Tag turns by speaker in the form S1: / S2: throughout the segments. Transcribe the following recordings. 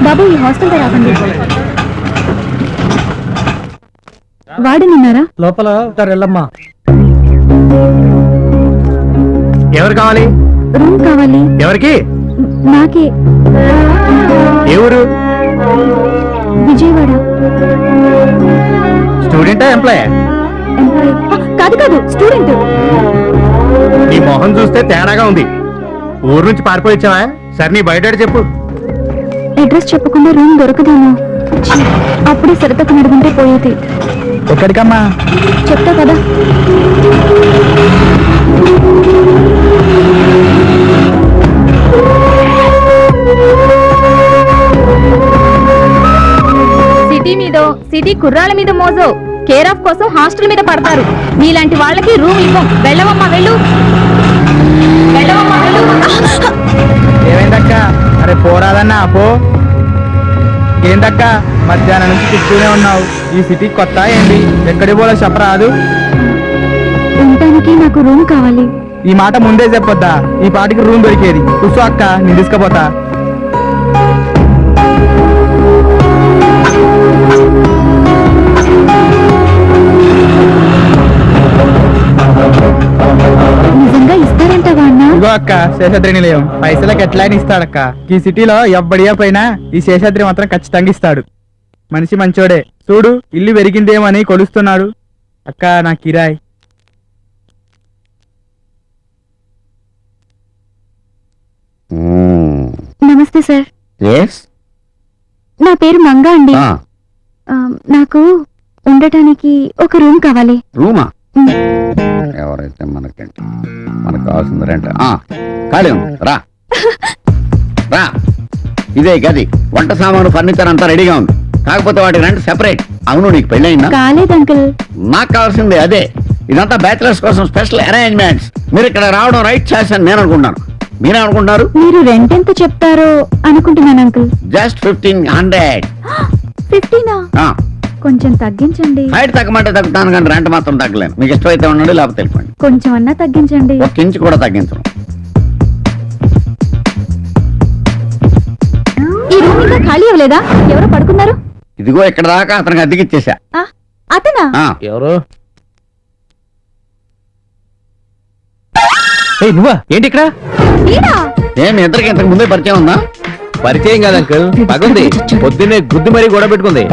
S1: బాబు ఈ హాస్టల్ దగ్గర ఆగండి. వాడినిన్నారా?
S2: లోపల వెళ్ళమ్మా. ఎవరు కావాలి?
S1: రూమ్ కావాలి.
S2: ఎవరికి?
S1: నాకే.
S2: ఏ ఊరు?
S1: విజయవాడ.
S2: స్టూడెంటా ఎంప్లాయ్?
S1: ఎంప్లాయ్ కాదు కాదు, స్టూడెంట్.
S2: నీ మొహం చూస్తే తేడాగా ఉంది. ఊరు నుంచి పారిపోయిచ్చావా? సరే నీ బయట చెప్పు.
S1: అడ్రస్ చెప్పకుండా రూమ్ దొరకదేమో. అప్పుడే సరితకు నడుగుంటే పోయేది.
S2: ఎక్కడికమ్మా?
S1: చెప్తా కదా. సిటీ మీద, సిటీ కుర్రాళ్ళ మీద మోజో, కేర్ ఆఫ్ కోసం హాస్టల్ మీద పడతారు. నీలాంటి వాళ్ళకి రూమ్ ఇవ్వం. వెళ్ళవమ్మా, వెళ్ళు. వెళ్ళవమ్మా, వెళ్ళు.
S2: ఏమైందక్క? అరే పోరాదన్నా పో. ఏందక్క మధ్యాహ్నం నుంచి తిప్పుతూనే ఉన్నావు? ఈ సిటీ కొత్త ఏంటి? ఎక్కడి పోలో చెప్పరాదు.
S1: ఉండటానికి నాకు రూమ్ కావాలి.
S2: ఈ మాట ముందే చెప్పొద్దా? ఈ పాటికి రూమ్ దొరికేది. కూర్చో అక్క, నేను తీసుకుపోతా.
S1: నిజంగా ఇస్తారంటావా అన్న?
S2: ఇగో అక్క శేషాద్రి నిలయం. పైసలకు ఎట్లా ఇస్తాడక్క. ఈ సిటీలో ఎవ్వడియా పైన ఈ శేషాద్రి మాత్రం ఖచ్చితంగా ఇస్తాడు. మనిషి మంచోడే. చూడు ఇల్లు పెరిగిందేమని కొలుస్తున్నాడు. అక్క నా కిరాయ్.
S1: నమస్తే సార్. నా పేరు మంగా అండి. నాకు ఉండటానికి ఒక రూమ్ కావాలి.
S3: రూమా? ఎవరైతే మనకేంటి, మనకు కావాల్సింది రెంట్. ఖాళీ ఉంది, రా రా. ఇదే గది. వంట సామాను ఫర్నిచర్ అంతా రెడీగా ఉంది. కాకపోతే వాటి రెంట్ సెపరేట్. అవును, నీకు పెళ్ళయిందా?
S1: కాలేదు అంకుల్.
S3: నాకు కావాల్సింది అదే. ఇదంతా బ్యాచిలర్స్ కోసం స్పెషల్ అరేంజ్మెంట్స్. మీరు ఇక్కడ రావడం రైట్ చాయిస్ అని నేను అనుకుంటాను. మీరేమనుకుంటారు?
S1: మీరు రెంట్ ఎంత చెప్తారో అనుకుంటున్నాను అంకుల్.
S3: జస్ట్ 1500.
S1: 15? కొంచెం తగ్గించండి.
S3: బయట తగ్గమంటే తగ్గుతాను కానీ రెంట్ మాత్రం తగ్గలేను. మీకు ఇష్టమైతే ఉండండి, లేకపోతే వెళ్ళిపోండి.
S1: కొంచెం అన్నా తగ్గించండి.
S3: ఒక ఇంచు కూడా తగ్గించను.
S1: ఈ రూమ్ ఇంకా ఖాళీ అవ్వలేదా? ఎవరో పడుకున్నారు.
S3: ఇదిగో ఇక్కడ దాకా అతనికి అద్దెకిచ్చేసా.
S1: అతనా?
S2: ఎవరు? నువ్వా? ఏంటి ఇక్కడ?
S3: ఏం ఇద్దరికి ఇంతకు ముందే పరిచయం ఉందా?
S2: పరిచయం కాదు అంకుల్, పగుంది. పొద్దున్నే గుద్దు మరీ గొడవ పెట్టుకుంది.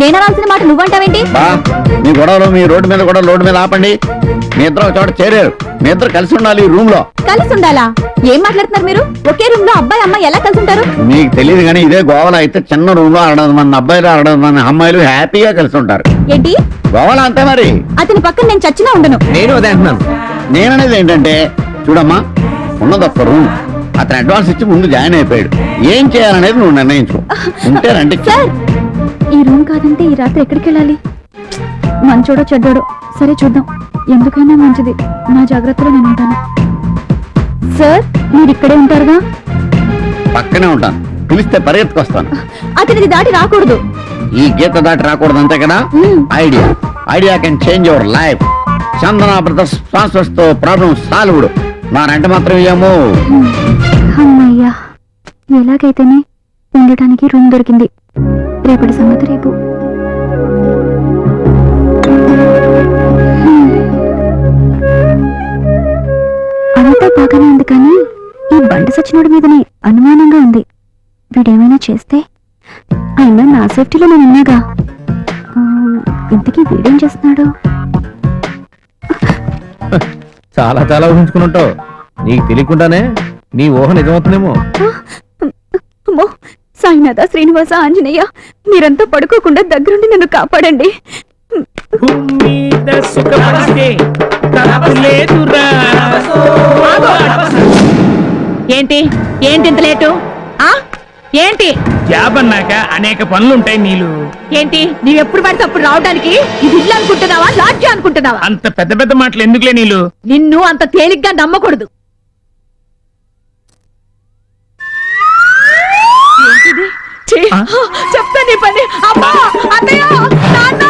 S1: నేను అనాల్సిన మాట నువ్వంటావేంటి?
S3: మీ గొడవలు మీ రోడ్డు మీద కూడా రోడ్డు మీద ఆపండి. మీ ఇద్దరు ఒక చోట చేరారు. మీ ఇద్దరు కలిసి ఉండాలి ఈ రూమ్ లో.
S1: కలిసి ఉండాలా? ఏం మాట్లాడుతున్నారు మీరు? ఒకే రూమ్ లో అబ్బాయి అమ్మాయి ఎలా కలిసి ఉంటారు?
S3: మీకు తెలియదు కానీ ఇదే గోవాలో అయితే చిన్న రూమ్ లో 600 మంది అబ్బాయిలు 600 మంది అమ్మాయిలు హ్యాపీగా కలిసి ఉంటారు.
S1: ఏంటి?
S3: గోవాలో అంతే మరి.
S1: అతని పక్కన నేను చచ్చినా ఉండను.
S3: నేను అదే అంటున్నాను. నేననేది ఏంటంటే చూడమ్మా, ఉన్నది ఒక్క రూమ్. అతను అడ్వాన్స్ ఇచ్చి ముందు జాయిన్ అయిపోయాడు. ఏం చేయాలనేది నువ్వు నిర్ణయించు. ఉంటే రండి.
S1: సార్, ఈ రూమ్ కాదంటే ఈ రాత్రి ఎక్కడికి వెళ్ళాలి? మంచోడో చెడ్డోడో సరే చూద్దాం. ఎందుకైనా మంచిది. నా జాగ్రత్తలో నేను ఉంటాను. సార్, మీరు ఇక్కడే ఉంటారుగా?
S3: పక్కనే ఉంటాను. పిలిస్తే పరిగెత్తుకొస్తాను.
S1: అతనిది దాటి రాకూడదు.
S3: ఈ గీత దాటి రాకూడదు, అంతే కదా? Idea can change your life. Chandana brothers sponsors తో ప్రాబ్లం సాల్వ్డ్. నా రెంట్ మాత్రం ఏమో.
S1: అమ్మయ్యా, ఎలాగైతేనే ఉండటానికి రూమ్ దొరికింది. రేపటి సంగతి రేపు. అంతా బాగానే ఉంది కానీ ఈ బండి సచ్చినోడి మీదనే అనుమానంగా ఉంది. వీడేమైనా చేస్తే అయినా నా సేఫ్టీలో నేను ఉన్నాగా. ఇంతకీ వీడేం చేస్తున్నాడు?
S2: చాలా చాలా ఊహించుకున్నట్టావు. నీకు తెలియకుండానే నీ ఊహ నిజమవుతుందేమో.
S1: సాయినాథ, శ్రీనివాస, ఆంజనేయ, మీరంతా పడుకోకుండా దగ్గరుండి నన్ను కాపాడండి. ఏంటి ఏంటి ఇంత లేటు? ఏంటి?
S4: జాబ్ అన్నాక అనేక పనులుంటాయి. నీళ్ళు
S1: ఏంటి? నీవెప్పుడు పడితే అప్పుడు రావడానికి ఇది ఇల్లు అనుకుంటున్నావా, లాడ్జి అనుకుంటున్నావా?
S4: అంత పెద్ద పెద్ద మాటలు ఎందుకులే. నీళ్ళు
S1: నిన్ను అంత తేలిగ్గా నమ్మకూడదు. చెప్తా నీ పని. అమ్మా, అన్నయ్య, నాన్న,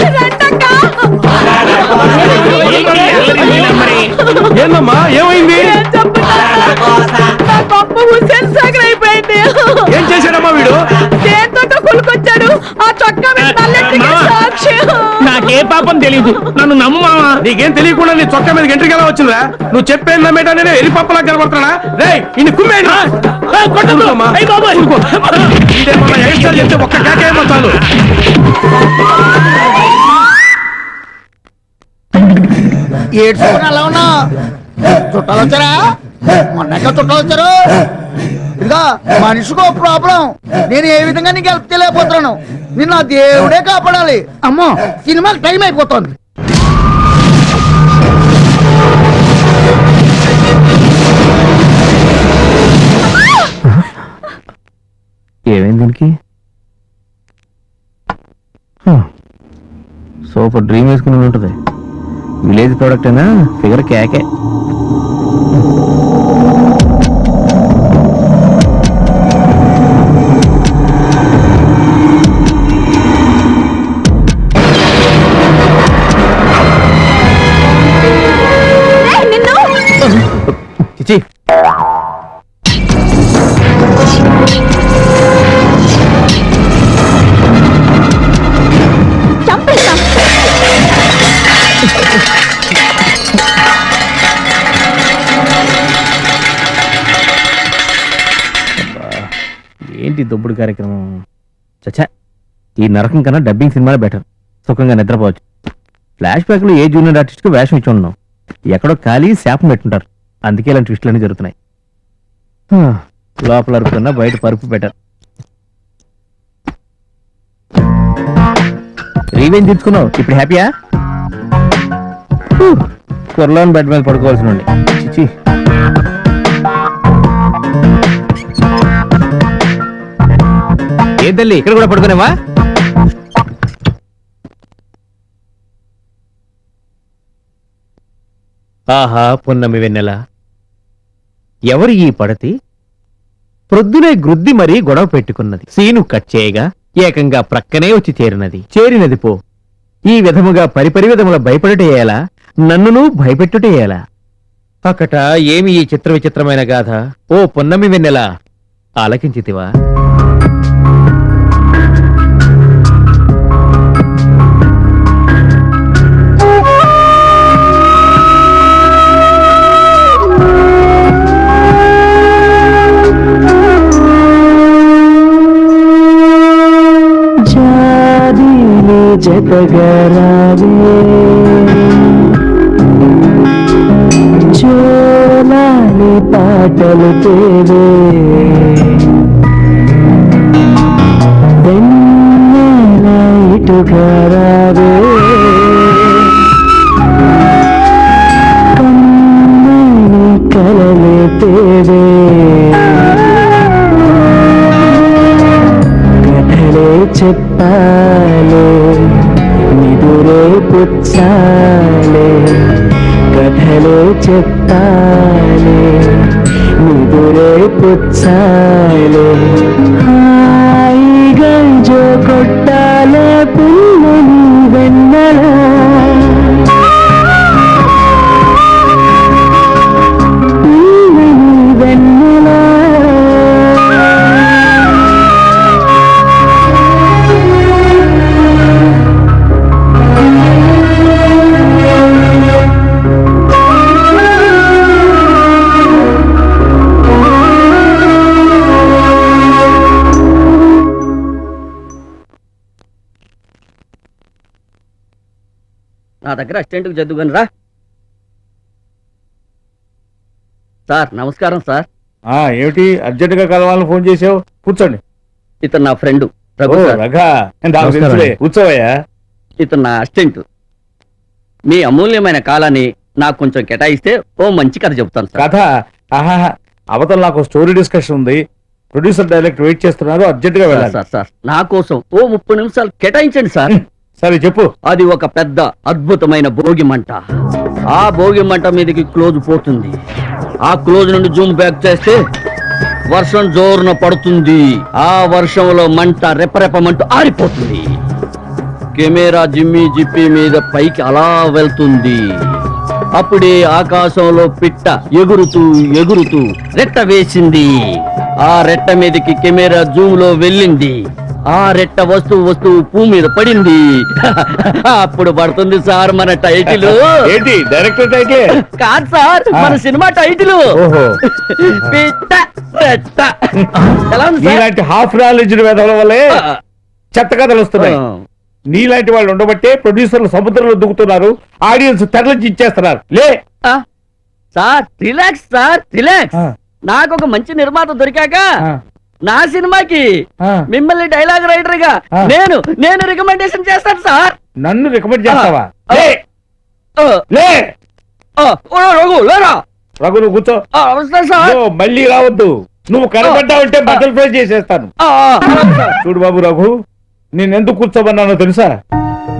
S1: రండక్కా.
S2: ఏందమ్మా, ఏమైంది?
S1: నా కొంప ఊసే
S4: ఏ పాపం తెలీదు నన్ను నమ్ము మావా.
S5: నీకేం తెలియకుండా నీ చొక్కా మీద ఎంట్రీకి ఎలా వచ్చిందా? నువ్వు చెప్పేది నమ్మేటా నేను ఎరి పప్పలా కనబడుతున్నా? రేయ్ ఇన్ని కుమ్మేయండి.
S4: కొట్టొద్దు.
S5: ఊరుకోమ్మా.
S4: అయ్ బాబోయ్.
S5: ఊరుకో. ఇదే మన ఎగస్ట్రాలు చెప్తే ఒక్క కేకేమో చాలు.
S6: ఏడ్చుకుని అలా ఉన్నా చుట్టాలు వచ్చారా? మొన్నక చుట్టాలు వచ్చారు. ఇదిగా మనిషికో ప్రాబ్లం. నేను ఏ విధంగా నీకు హెల్ప్ చేయలేకపోతున్నాను. నిన్న ఆ దేవుడే కాపాడాలి. అమ్మో సినిమాకి టైం అయిపోతుంది.
S7: ఏమైంది దీనికి? సూపర్ డ్రీమ్ వేసుకుని ఉంటుంది. విలేజ్ ప్రోడక్ట్ అయినా ఫిగర్ కేకే. చిచి ఏంటి దొబ్బుడు కార్యక్రమం? చచ్చా, ఈ నరకం కన్నా డబ్బింగ్ సినిమాలో బెటర్. సుఖంగా నిద్రపోవచ్చు. ఫ్లాష్ బ్యాక్ లో ఏ జూనియర్ ఆర్టిస్ట్ కు వేషం ఇచ్చి ఉన్నాం. ఎక్కడో ఖాళీ శాపం పెట్టుంటారు. అందుకే ఇలాంటి ట్విస్టులన్నీ జరుగుతున్నాయి. లోపల అరుపుకున్నా బయట పరుపు బెటర్. రీవేం తీర్చుకున్నావు, ఇప్పుడు హ్యాపీయా? త్వరలోని బెడ్ మీద పడుకోవాల్సిన ఉండి. చిచి, ఏ తల్లి ఇక్కడ కూడా పడుకునేవా? ఆహా పున్నమి వెన్నెల, ఎవరు ఈ పడతి? ప్రొద్దునే గ్రుద్ది మరీ గొడవ పెట్టుకున్నది. సీను కట్ చేయగా ఏకంగా ప్రక్కనే వచ్చి చేరినది పో. ఈ విధముగా పరిపరి విధముల భయపడుటేయాలా, నన్నును భయపెట్టుటేయాలా? అక్కట ఏమి ఈ చిత్ర విచిత్రమైన గాథ? ఓ పున్నమి వెన్నెల, ఆలకించితివా?
S8: జతగరావే చోలాని పాటలు తేవే వెన్నెల ఇటుగరావే కమ్మని కలలే తేవే కథలే చెప్పాలే నిదురే పుచ్చాలే కథలే చెప్తాలే నిదురే పుచ్చాలే హాయిగా జో కొట్టాలే పున్నమి వెన్నెల పున్నమి వెన్నెల
S3: నా దగ్గర అసిస్టెంట్కి చదువుకొని రా. సార్ నమస్కారం సార్.
S5: ఏమిటి అర్జెంట్ గా కలవాలని ఫోన్ చేసావు? కూర్చోండి.
S3: ఇతను నా ఫ్రెండ్ రఘు సార్.
S5: కూర్చోవయ్యా.
S3: ఇతను నా అసిస్టెంట్. మీ అమూల్యమైన కాలాన్ని నాకు కొంచెం కేటాయిస్తే ఓ మంచి కథ చెబుతాను సార్.
S5: కథ? ఆహా, అవతల నాకు స్టోరీ డిస్కషన్ ఉంది. ప్రొడ్యూసర్ డైరెక్ట్ వెయిట్ చేస్తున్నారు, అర్జెంట్ గా వెళ్ళాలి.
S3: సార్ సార్ నా కోసం ఓ 30 నిమిషాలు కేటాయించండి సార్.
S5: సరే చెప్పు.
S3: అది ఒక పెద్ద అద్భుతమైన భోగి మంట. ఆ భోగి మంట మీదకి క్లోజ్ పోతుంది. ఆ క్లోజ్ నుండి జూమ్ బ్యాక్ చేస్తే వర్షం జోరున పడుతుంది. ఆ వర్షంలో మంట రెపరెపమంటూ ఆరిపోతుంది. కెమెరా జిమ్మి జిప్పి మీద పైకి అలా వెళ్తుంది. అప్పుడే ఆకాశంలో పిట్ట ఎగురుతూ ఎగురుతూ రెట్ట వేసింది. ఆ రెట్ట మీదకి కెమెరా జూమ్ లో వెళ్ళింది. ఆ రెట్ట వస్తువు పువ్వు మీద పడింది. అప్పుడు పడుతుంది సార్ మన టైటిల్.
S4: ఏంటి డైరెక్టర్ టైటిల్?
S3: కాదు సార్, మన సినిమా టైటిల్.
S4: ఓహో,
S3: పిట్ట రెట్ట. ఎలా ఉంది సార్?
S4: నీలాంటి హాఫ్ నాలెడ్జ్ వేదల వల్లే చెత్త కథలు వస్తున్నాయి. నీలాంటి వాళ్ళు ఉండబట్టే ప్రొడ్యూసర్లు సముద్రంలో దుక్కుతున్నారు, ఆడియన్స్ తెరలించి ఇచ్చేస్తున్నారు. లే
S3: సార్ రిలాక్స్ సార్, రిలాక్స్. నాకు ఒక మంచి నిర్మాత దొరికాక నా సినిమాకి మిమ్మల్ని డైలాగ్ రైటర్ గా నేను రికమెండేషన్ చేస్తాను సార్.
S4: నన్ను రికమెండ్ చేస్తావా? లే
S3: ఓ,
S4: లే
S3: రఘు లేరా?
S4: రఘు నువ్వు కూర్చో.
S3: వస్తాను సార్.
S4: ఓ, మళ్ళీ రావద్దు. నువ్వు కనబడ్డావంటే బట్టలు ఫ్రై చేసేస్తాను. చూడు బాబు రఘు, నేనెందుకు కూర్చోమన్నానో తెలుసా?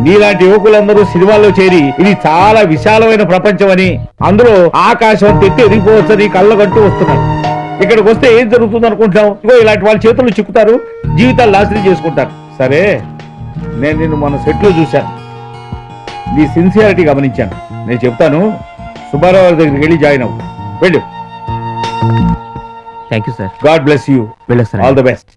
S4: నీలాంటి యువకులందరూ సినిమాల్లో చేరి ఇది చాలా విశాలమైన ప్రపంచం అని, అందులో ఆకాశం తెట్టి ఎదిగిపోవచ్చని కళ్ళగంటూ వస్తున్నారు. ఇక్కడికి వస్తే ఏం జరుగుతుంది అనుకుంటున్నావు? ఇగో ఇలాంటి వాళ్ళ చేతులు చిక్కుతారు, జీవితాలు నాశనం చేసుకుంటారు. సరే, నేను నిన్ను మన సెట్ లో చూశాను, నీ సిన్సియారిటీ గమనించాను. నేను చెప్తాను, సుబ్బారావు దగ్గరికి వెళ్ళి జాయిన్ అవ్వు. వెళ్ళు.
S7: Thank you sir.
S4: God bless you.
S7: వెళ్ళొస్తాను.
S4: All the best.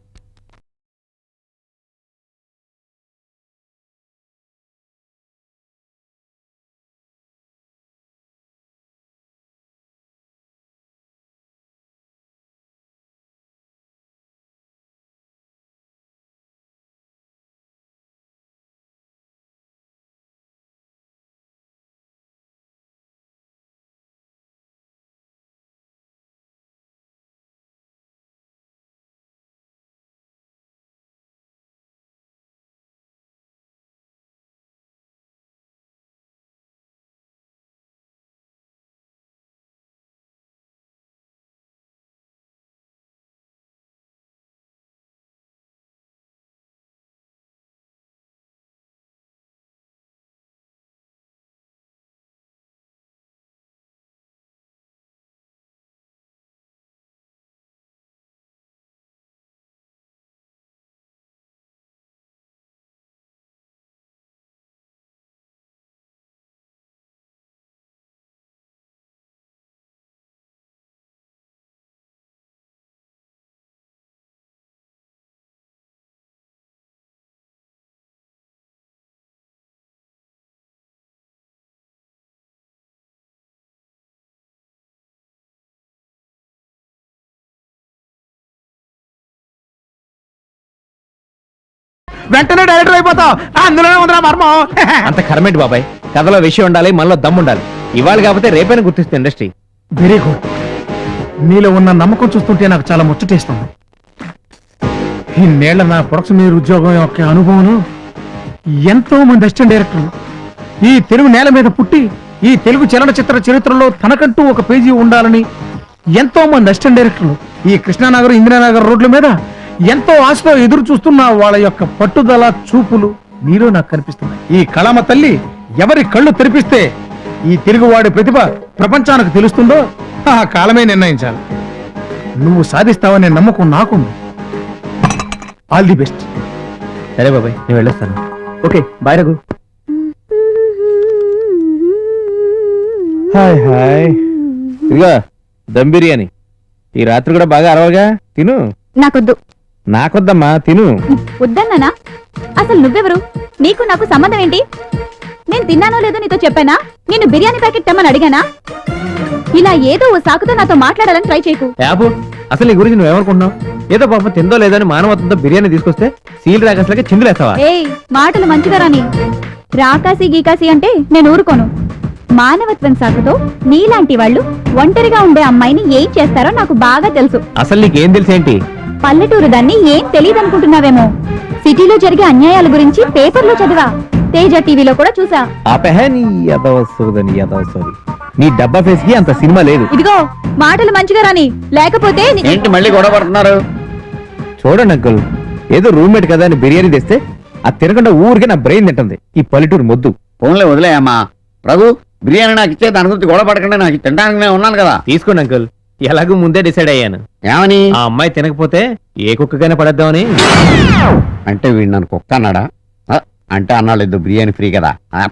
S2: వెంటనే డైరెక్టర్ అయిపోతావు, అందులోనే ఉందిరా మర్మం.
S7: అంత కర్మేంటి బాబాయ్, కథలో విషయం ఉండాలి, మనలో దమ్ము ఉండాలి. ఇవాళ కాకపోతే రేపైనా గుర్తిస్తుంది ఇండస్ట్రీ.
S5: Very good. నీలో ఉన్న నమ్మకం చూస్తుంటే నాకు చాలా ముచ్చటేస్తుంది. ఇన్నేళ్ల నా ప్రొడక్షన్ మీద ఉద్యోగం యొక్క అనుభవం, ఎంతో మంది అసిస్టెంట్ డైరెక్టర్లు ఈ తెలుగు నేల మీద పుట్టి ఈ తెలుగు చలనచిత్ర చరిత్రలో తనకంటూ ఒక పేజీ ఉండాలని ఎంతో మంది అసిస్టెంట్ డైరెక్టర్లు ఈ కృష్ణానగర్ ఇందిరానగర్ రోడ్ల మీద ఎంతో ఆశతో ఎదురు చూస్తున్న వాళ్ళ యొక్క పట్టుదల చూపులు నీలో నాకు కనిపిస్తున్నాయి. ఈ కళమ తల్లి ఎవరి కళ్ళు తెరిపిస్తే ఈ తెలుగువాడి ప్రతిభ ప్రపంచానికి తెలుస్తుందో ఆ కాలమే నిర్ణయించాలి. నువ్వు సాధిస్తావనే నమ్మకం నాకుంది. All the best.
S7: సరే బాబాయ్, నేను వెళ్ళొస్తాను.
S2: Okay, bye Raghu.
S7: Hi hi. ఇదిగా దమ్ బిర్యానీ, ఈ రాత్రి కూడా బాగా అరవగా తిను.
S1: నాకొద్దు.
S7: నాకొద్దమ్మా, తిను.
S1: వద్దన్నానా? అసలు నువ్వెవరు? నీకు నాకు సంబంధం ఏంటి? నేను తిన్నానో లేదో నీతో చెప్పానా? నేను బిర్యానీ ప్యాకెట్ తెమ్మని అడిగానా? ఇలా ఏదో ఓ సాకుతో నాతో మాట్లాడాలని ట్రై చేయకు.
S7: యాపు, అసలు నీ గురించి నువ్వేమనుకుంటున్నావు? ఏదో పాపం తిందో లేదో అని మానవత్వంతో బిర్యానీ తీసుకొస్తే సీల్ రాకాసులకి చిందులేస్తావా?
S1: ఏయ్, మాటలు మంచిగా రాని. రాకాసి గీకాసి అంటే నేను ఊరుకోను. మానవత్వం సాకుతో నీలాంటి వాళ్ళు ఒంటరిగా ఉండే అమ్మాయిని ఏం చేస్తారో నాకు బాగా తెలుసు.
S7: అసలు నీకేం తెలుసేంటి?
S1: పల్లెటూరు దాన్ని ఏం తెలియదు అనుకుంటున్నావేమో. సిటీలో జరిగే అన్యాయాల గురించి పేపర్లో చదివా, తేజ టీవీలో కూడా చూసా.
S7: నీ డబ్బా ఫేస్ కి అంత సినిమా లేదు.
S1: ఇదిగో మాటలు మంచిగా రాని, లేకపోతే
S3: ఏంటి మళ్ళీ గొడవ పడుతున్నారు?
S7: చూడండి అంకుల్, ఏదో రూమ్మేట్ కదా అని బిర్యానీ తెస్తే అది తినకుండా ఊరికే నా బ్రెయిన్ తింటుంది. ఈ పల్లెటూరు మొద్దు.
S3: ఫోన్లే వదిలేయమ్మా. రఘు, బిర్యానీ నాకు ఇచ్చే, దాని గురించి గొడవ పడకుండా నాకు తినడానికి నేను ఉన్నాను కదా.
S7: తీసుకోండి అంకుల్, ఎలాగూ ముందే డిసైడ్ అయ్యాను.
S3: ఏమని?
S7: ఆ అమ్మాయి తినకపోతే ఏ కుక్కగానే పడేద్దామని.
S3: అంటే వీడు నన్ను కుక్క అన్నాడా? అంటే అన్నాడు బిర్యానీ ఫ్రీ కదా.